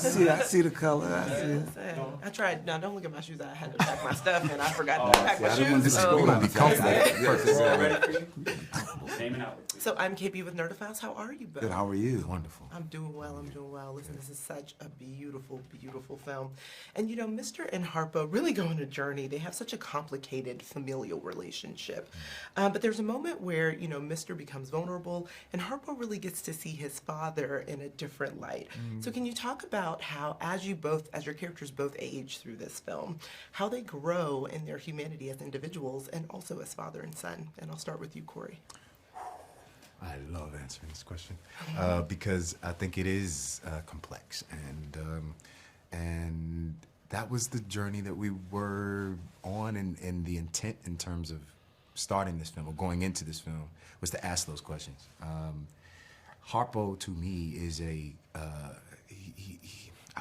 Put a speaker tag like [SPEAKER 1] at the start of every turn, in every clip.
[SPEAKER 1] I see the color. I see it.
[SPEAKER 2] I tried. Now, don't look at my shoes. I had to pack my stuff, and I forgot to pack my
[SPEAKER 1] I didn't want
[SPEAKER 2] shoes.
[SPEAKER 1] this to be comfortable.
[SPEAKER 3] We're all ready for you. Name and outward, please.
[SPEAKER 2] So I'm KB with Nerdifiles. How are you, Bill?
[SPEAKER 1] Good. How are you? Wonderful.
[SPEAKER 2] I'm doing well. I'm doing well. Listen, this is such a beautiful, beautiful film. And you know, Mr. and Harpo really go on a journey. They have such a complicated familial relationship. But there's a moment where, you know, Mr. becomes vulnerable and Harpo really gets to see his father in a different light. So can you talk about how, as your characters both age through this film, how they grow in their humanity as individuals and also as father and son? And I'll start with you, Corey.
[SPEAKER 4] I love answering this question because I think it is complex, and that was the journey that we were on, and the intent in terms of starting this film or going into this film was to ask those questions. Harpo to me is I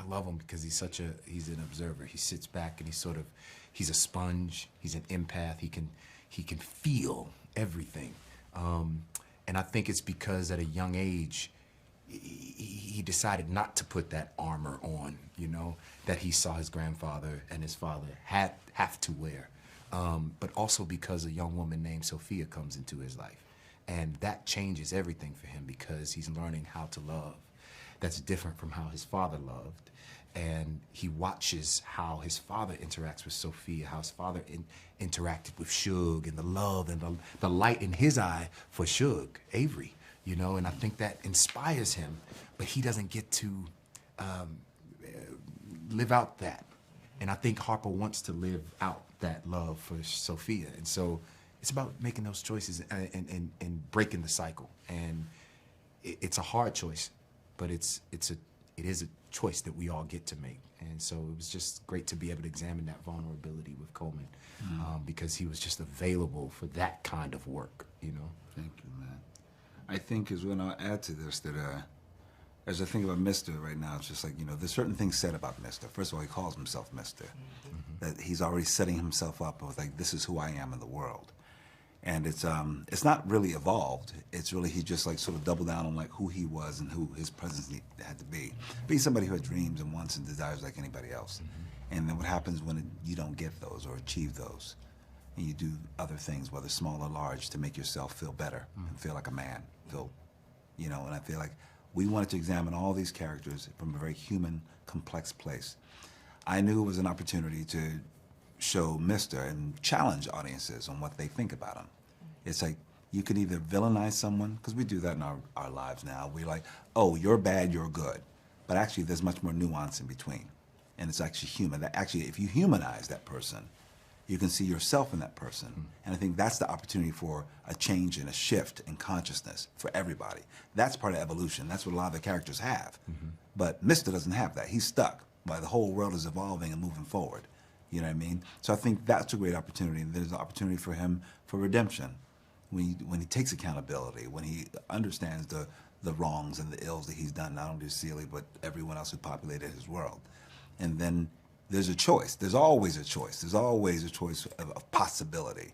[SPEAKER 4] love him because he's an observer. He sits back and he's a sponge. He's an empath. He can feel everything. And I think it's because at a young age, he decided not to put that armor on, you know, that he saw his grandfather and his father have to wear. But also because a young woman named Sophia comes into his life. And that changes everything for him because he's learning how to love. That's different from how his father loved. And he watches how his father interacts with Sophia, how his father interacted with Suge, and the love and the light in his eye for Suge, Avery, you know, and I think that inspires him, but he doesn't get to live out that. And I think Harpo wants to live out that love for Sophia. And so it's about making those choices and breaking the cycle. And it's a hard choice, but it is a choice that we all get to make. And so it was just great to be able to examine that vulnerability with Colman because he was just available for that kind of work, you know?
[SPEAKER 1] Thank you, man. I think as well, I'll add to this that as I think about Mr. right now, it's just like, you know, there's certain things said about Mr. First of all, he calls himself Mr. That he's already setting himself up with like, this is who I am in the world. And it's not really evolved. It's really, he just like sort of doubled down on like who he was and who his presence had to be. But he's somebody who had dreams and wants and desires like anybody else. And then what happens when you don't get those or achieve those? And you do other things, whether small or large, to make yourself feel better and feel like a man. Feel, you know, and I feel like we wanted to examine all these characters from a very human, complex place. I knew it was an opportunity to show Mr. and challenge audiences on what they think about him. It's like, you can either villainize someone, because we do that in our lives now. We're like, oh, you're bad, you're good. But actually, there's much more nuance in between. And it's actually human. That actually, if you humanize that person, you can see yourself in that person. And I think that's the opportunity for a change and a shift in consciousness for everybody. That's part of evolution. That's what a lot of the characters have. But Mr. doesn't have that. He's stuck while the whole world is evolving and moving forward. You know what I mean? So I think that's a great opportunity. There's an opportunity for him for redemption. When he takes accountability, when he understands the wrongs and the ills that he's done, not only to Celie, but everyone else who populated his world. And then there's a choice. There's always a choice. There's always a choice of possibility.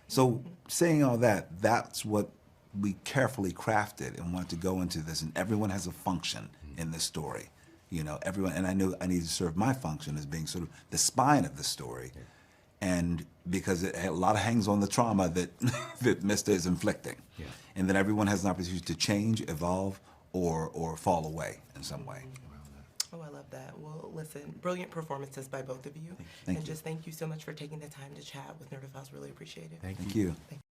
[SPEAKER 1] So saying all that, that's what we carefully crafted and wanted to go into this. And everyone has a function in this story. You know, everyone, and I knew I needed to serve my function as being sort of the spine of the story. And because a lot of hangs on the trauma that that Mr. is inflicting. And then everyone has an opportunity to change, evolve, or fall away in some way.
[SPEAKER 2] Oh, I love that. Well, listen, brilliant performances by both of you.
[SPEAKER 1] Thank you.
[SPEAKER 2] Just thank you so much for taking the time to chat with Nerdifiles. Really appreciate it.
[SPEAKER 1] Thank you.
[SPEAKER 2] Thank you.